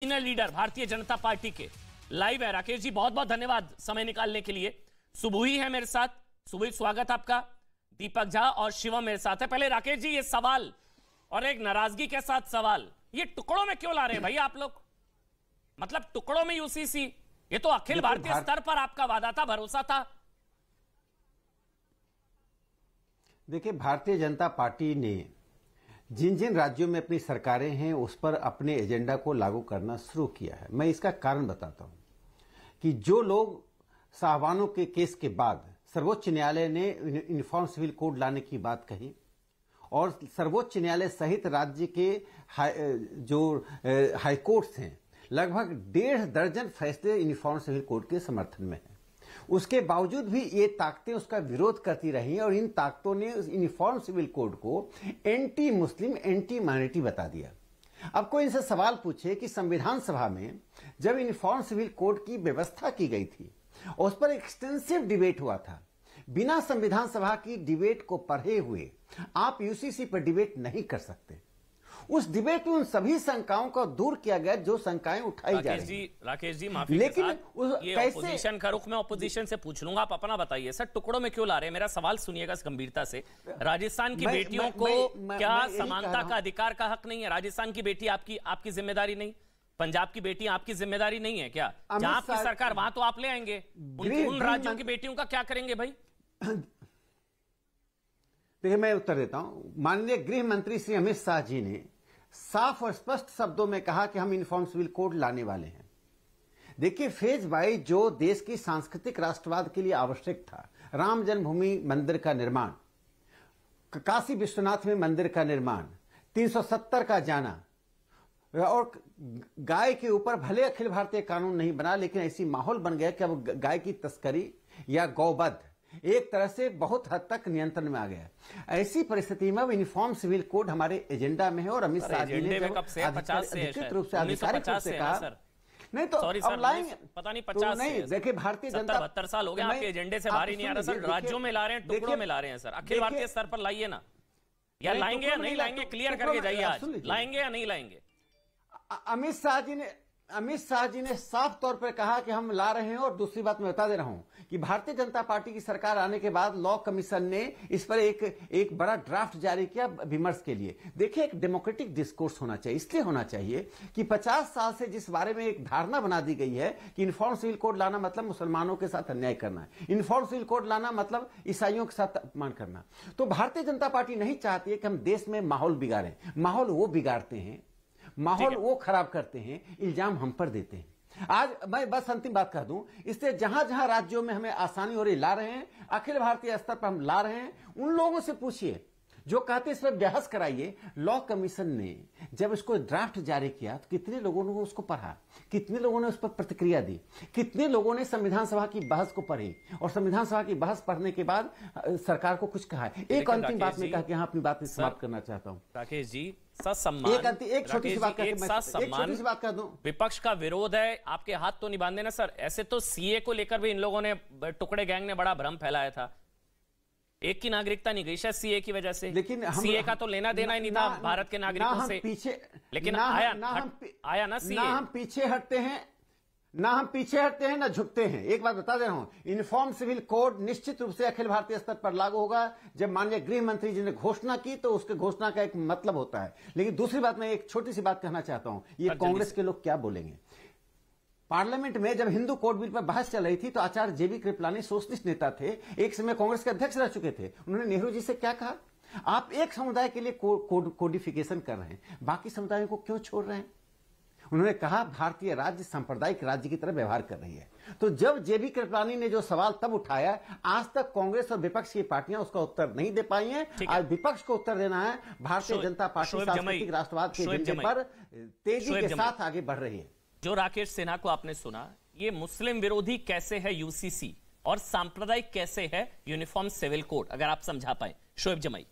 Senior leader Bharatiya Janata party के live है। राकेश जी बहुत बहुत धन्यवाद समय निकालने के लिए। सुबुही है मेरे साथ। सुबुही स्वागत आपका। दीपक झा और शिवम मेरे साथ है। पहले राकेश जी ये सवाल और एक नाराजगी के साथ सवाल, ये टुकड़ों में क्यों ला रहे हैं भाई आप लोग? मतलब टुकड़ों में यूसीसी, ये तो अखिल भारतीय स्तर पर आपका वादा था, भरोसा था। देखिए, भारतीय जनता पार्टी ने जिन जिन राज्यों में अपनी सरकारें हैं उस पर अपने एजेंडा को लागू करना शुरू किया है। मैं इसका कारण बताता हूं कि जो लोग साहबानों के केस के बाद सर्वोच्च न्यायालय ने यूनिफॉर्म सिविल कोड लाने की बात कही और सर्वोच्च न्यायालय सहित राज्य के जो हाईकोर्ट्स हैं, लगभग 1.5 दर्जन फैसले यूनिफॉर्म सिविल कोड के समर्थन में हैं। उसके बावजूद भी ये ताकतें उसका विरोध करती रही और इन ताकतों ने यूनिफॉर्म सिविल कोड को एंटी मुस्लिम, एंटी माइनॉरिटी बता दिया। अब कोई इनसे सवाल पूछे कि संविधान सभा में जब यूनिफॉर्म सिविल कोड की व्यवस्था की गई थी और उस पर एक्सटेंसिव डिबेट हुआ था, बिना संविधान सभा की डिबेट को पढ़े हुए आप यूसीसी पर डिबेट नहीं कर सकते। उस डिबेट में उन सभी शंकाओं को दूर किया गया जो शंकाएं उठाई जा रही हैं। राकेश जी माफी, लेकिन ये ऑपोजिशन का रुख मैं ऑपोजिशन से पूछ लूंगा, आप अपना बताइए सर, टुकड़ों में क्यों ला रहे हैं? मेरा सवाल सुनिएगा गंभीरता से। राजस्थान की बेटियों को क्या समानता का अधिकार का हक नहीं है? राजस्थान की बेटी आपकी जिम्मेदारी नहीं? पंजाब की बेटी आपकी जिम्मेदारी नहीं है क्या? जहां आपकी सरकार वहां तो आप ले आएंगे, उन राज्यों की बेटियों का क्या करेंगे भाई? देखिए, मैं उत्तर देता हूं। माननीय गृह मंत्री श्री अमित शाह जी ने साफ और स्पष्ट शब्दों में कहा कि हम यूनिफॉर्म सिविल कोड लाने वाले हैं। देखिए, फेज वाइज जो देश की सांस्कृतिक राष्ट्रवाद के लिए आवश्यक था, राम जन्मभूमि मंदिर का निर्माण, काशी विश्वनाथ में मंदिर का निर्माण, 370 का जाना, और गाय के ऊपर भले अखिल भारतीय कानून नहीं बना, लेकिन ऐसी माहौल बन गया कि अब गाय की तस्करी या गौवध एक तरह से बहुत हद तक नियंत्रण में आ गया। ऐसी परिस्थिति में यूनिफॉर्म सिविल कोड हमारे एजेंडा में है और अमित शाह जी ने अधिकृत रूप से आधिकारिक रूप से कहा नहीं तो अब लाएंगे। पता नहीं 50 नहीं, देखिए भारतीय जनता 72 साल हो गए आपके एजेंडे से बाहर ही नहीं आ रहा सर। राज्यों में ला रहे हैं, टुकड़ों में ला रहे हैं सर। अखिल भारतीय स्तर पर लाइए ना, या लाएंगे या नहीं लाएंगे, क्लियर करके जाइए आज, लाएंगे या नहीं लाएंगे? अमित शाह जी ने साफ तौर पर कहा कि हम ला रहे हैं। और दूसरी बात मैं बता दे रहा हूं कि भारतीय जनता पार्टी की सरकार आने के बाद लॉ कमीशन ने इस पर एक बड़ा ड्राफ्ट जारी किया विमर्श के लिए। देखिए, एक डेमोक्रेटिक डिस्कोर्स होना चाहिए। इसलिए होना चाहिए कि 50 साल से जिस बारे में एक धारणा बना दी गई है कि यूनिफॉर्म सिविल कोड लाना मतलब मुसलमानों के साथ अन्याय करना है, यूनिफॉर्म सिविल कोड लाना मतलब ईसाइयों के साथ अपमान करना, तो भारतीय जनता पार्टी नहीं चाहती है कि हम देश में माहौल बिगाड़ें। माहौल वो बिगाड़ते हैं, माहौल वो खराब करते हैं, इल्जाम हम पर देते हैं। आज मैं बस अंतिम बात कह दूं, इससे जहां जहां राज्यों में हमें आसानी हो रही ला रहे हैं, अखिल भारतीय स्तर पर हम ला रहे हैं। उन लोगों से पूछिए जो कहते इस पर बहस कराइए। लॉ कमीशन ने जब इसको ड्राफ्ट जारी किया तो कितने लोगों ने उसको पढ़ा, कितने लोगों ने उस पर प्रतिक्रिया दी, कितने लोगों ने संविधान सभा की बहस को पढ़ी और संविधान सभा की बहस पढ़ने के बाद सरकार को कुछ कहा है। एक अंतिम बात में कहा कि हाँ, अपनी बात समाप्त करना चाहता हूं। राकेश जी, एक छोटी सी बात कर दूं। विपक्ष का विरोध है, आपके हाथ तो नहीं बांधे ना सर। ऐसे तो सीए को लेकर भी इन लोगों ने, टुकड़े गैंग ने बड़ा भ्रम फैलाया था। एक की नागरिकता नहीं गई शायद सीए की वजह से, लेकिन सीए का तो लेना देना ही नहीं था भारत के नागरिकों से। पीछे लेकिन आया ना सीए। ना हम पीछे हटते हैं ना झुकते हैं। एक बात बता दे रहा हूं, यूनिफॉर्म सिविल कोड निश्चित रूप से अखिल भारतीय स्तर पर लागू होगा। जब माननीय गृह मंत्री जी ने घोषणा की तो उसके घोषणा का एक मतलब होता है। लेकिन दूसरी बात, मैं एक छोटी सी बात कहना चाहता हूं, ये कांग्रेस के लोग क्या बोलेंगे। पार्लियामेंट में जब हिंदू कोड बिल पर बहस चल रही थी तो आचार्य जेबी कृपलानी सोशलिस्ट नेता थे, एक समय कांग्रेस के अध्यक्ष रह चुके थे। उन्होंने नेहरू जी से क्या कहा, आप एक समुदाय के लिए कोडिफिकेशन कर रहे हैं, बाकी समुदायों को क्यों छोड़ रहे हैं? उन्होंने कहा भारतीय राज्य सांप्रदायिक राज्य की तरह व्यवहार कर रही है। तो जब जेबी कृपलानी ने जो सवाल तब उठाया, आज तक कांग्रेस और विपक्ष की पार्टियां उसका उत्तर नहीं दे पाई हैं। आज विपक्ष को उत्तर देना है। भारतीय जनता पार्टी सांस्कृतिक राष्ट्रवाद के एजेंडे पर तेजी के साथ आगे बढ़ रही है। जो राकेश सिन्हा को आपने सुना, ये मुस्लिम विरोधी कैसे है यूसीसी और सांप्रदायिक कैसे है यूनिफॉर्म सिविल कोड, अगर आप समझा पाए। शोएब जमाई।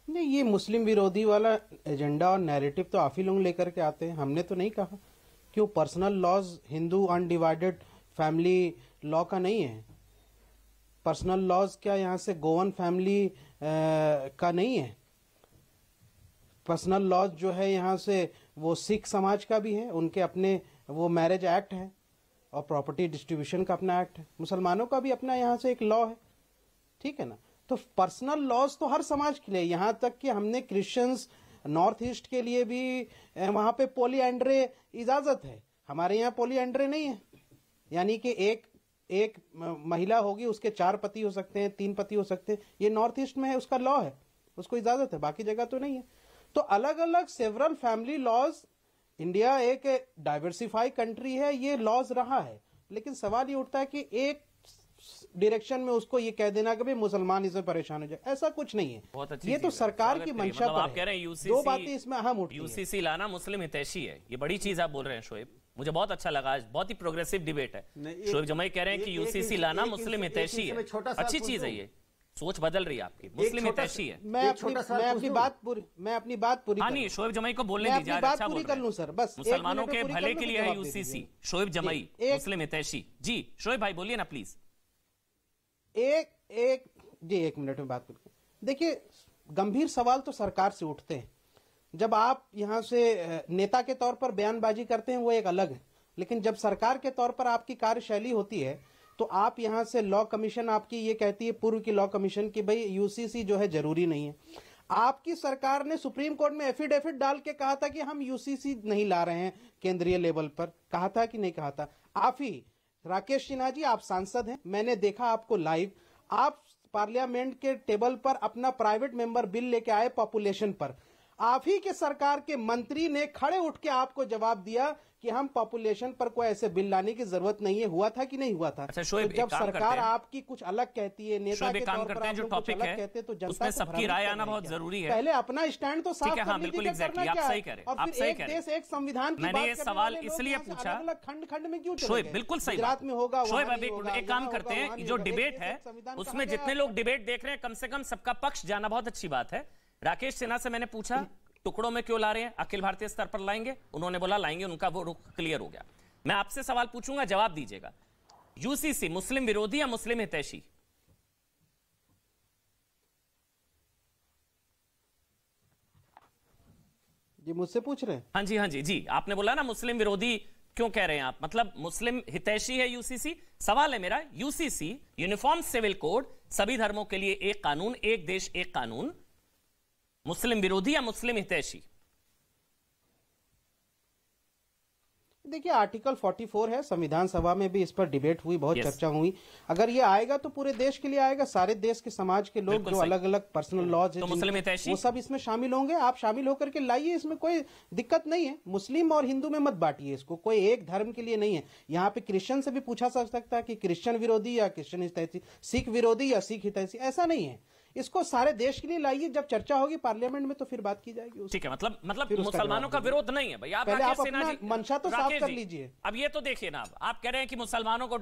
नहीं, ये मुस्लिम विरोधी वाला एजेंडा और नैरेटिव तो आप ही लोग लेकर के आते हैं, हमने तो नहीं कहा। क्यों, personal laws Hindu undivided family law का नहीं है? पर्सनल लॉज क्या यहाँ से गोवन फैमिली का नहीं है? पर्सनल लॉज जो है यहाँ से वो सिख समाज का भी है, उनके अपने वो मैरिज एक्ट है और प्रॉपर्टी डिस्ट्रीब्यूशन का अपना एक्ट है। मुसलमानों का भी अपना यहाँ से एक लॉ है, ठीक है ना। तो पर्सनल लॉज तो हर समाज के लिए, यहाँ तक कि हमने क्रिश्चियंस नॉर्थ ईस्ट के लिए भी वहां पे पॉलीएंड्रे इजाजत है, हमारे यहाँ पॉलीएंड्रे नहीं है। यानी कि एक महिला होगी, उसके 4 पति हो सकते हैं, 3 पति हो सकते हैं, ये नॉर्थ ईस्ट में है, उसका लॉ है, उसको इजाजत है, बाकी जगह तो नहीं है। तो अलग अलग सेवरल फैमिली लॉज, इंडिया एक डाइवर्सिफाई कंट्री है, ये लॉज रहा है। लेकिन सवाल ये उठता है कि एक डायरेक्शन में उसको ये कह देना कि भाई मुसलमान इसमें परेशान हो जाए, ऐसा कुछ नहीं है। ये तो सरकार की मंशा मतलब पर आप कह रहे हैं यूसीसी, 2 बातें इसमें अहम उठती हैं। यूसीसी लाना मुस्लिम हितैषी है, ये बड़ी चीज आप बोल रहे हैं शोएब, मुझे बहुत अच्छा लगा, आज बहुत ही प्रोग्रेसिव डिबेट है। शोएब जमाई कह रहे हैं कि यूसीसी लाना मुस्लिम हितैषी है, अच्छी चीज है, ये सोच बदल रही है आपकी, मुस्लिम हितैषी है। मैं अपनी बात पूरी हाँ नहीं, शोएब जमाई को बोलने दीजिए, अच्छा बोल रहे हैं सर, बस मुसलमानों के भले के लिए है यूसीसी। शोएब जमाई मुस्लिम हितैषी जी, शोएब भाई बोलिए ना प्लीज। एक मिनट में बात करूं। देखिए, गंभीर सवाल तो सरकार से उठते हैं। जब आप यहां से नेता के तौर पर बयानबाजी करते हैं वो एक अलग है, लेकिन जब सरकार के तौर पर आपकी कार्यशैली होती है तो आप यहां से लॉ कमीशन आपकी ये कहती है, पूर्व की लॉ कमीशन की भाई यूसीसी जो है जरूरी नहीं है। आपकी सरकार ने सुप्रीम कोर्ट में एफिडेविट डाल के कहा था कि हम यूसीसी नहीं ला रहे हैं केंद्रीय लेवल पर, कहा था कि नहीं कहा था? आप ही राकेश सिन्हा जी, आप सांसद हैं, मैंने देखा आपको लाइव, आप पार्लियामेंट के टेबल पर अपना प्राइवेट मेंबर बिल लेके आए पॉपुलेशन पर, आप ही के सरकार के मंत्री ने खड़े उठ के आपको जवाब दिया कि हम पॉपुलेशन पर कोई ऐसे बिल लाने की जरूरत नहीं है। हुआ था कि नहीं हुआ था? अच्छा, तो जब सरकार आपकी कुछ अलग कहती है, नेता के तौर पर जो टॉपिक है कहते हैं, तो जनता उसमें सबकी राय आना बहुत जरूरी है। पहले अपना स्टैंड तो साफ कर बिल्कुल एग्जैक्टली, आप सही कह रहे हैं, और फिर एक देश एक संविधान की मैंने ये सवाल इसलिए पूछा, खंड में क्यों शोएब बिल्कुल सही, गुजरात में होगा, शोएब अभी एक काम करते हैं, जो डिबेट है उसमें जितने लोग डिबेट देख रहे हैं कम से कम सबका पक्ष जाना बहुत अच्छी बात है। राकेश सिन्हा से मैंने पूछा टुकड़ों में क्यों ला रहे हैं, अखिल भारतीय स्तर पर लाएंगे, उन्होंने बोला लाएंगे, उनका वो रुख क्लियर हो गया। मैं आपसे सवाल पूछूंगा, जवाब दीजिएगा, यूसीसी मुस्लिम विरोधी या मुस्लिम हितैषी? जी मुझसे पूछ रहे हैं? हाँ जी, हाँ जी, जी आपने बोला ना मुस्लिम विरोधी क्यों कह रहे हैं आप, मतलब मुस्लिम हितैषी है यूसीसी। सवाल है मेरा, यूसीसी यूनिफॉर्म सिविल कोड, सभी धर्मों के लिए एक कानून, एक देश एक कानून, मुस्लिम विरोधी या मुस्लिम हितैषी? देखिए, आर्टिकल 44 है, संविधान सभा में भी इस पर डिबेट हुई, बहुत चर्चा हुई। अगर ये आएगा तो पूरे देश के लिए आएगा, सारे देश के समाज के लोग जो अलग अलग पर्सनल लॉज तो मुस्लिम हितैषी वो सब इसमें शामिल होंगे। आप शामिल होकर के लाइए, इसमें कोई दिक्कत नहीं है। मुस्लिम और हिंदू में मत बांटिए इसको, कोई एक धर्म के लिए नहीं है। यहाँ पे क्रिश्चियन से भी पूछा जा सकता है कि क्रिश्चियन विरोधी या क्रिश्चियन हितैषी, सिख विरोधी या सिख हितैषी, ऐसा नहीं है। इसको सारे देश के लिए लाइए, जब चर्चा होगी पार्लियामेंट में तो फिर बात की जाएगी। ठीक है, मतलब मुसलमानों का विरोध नहीं है भाई, आप पहले आप अपना मंशा तो साफ कर लीजिए। अब ये तो देखिए ना, आप कह रहे हैं कि मुसलमानों को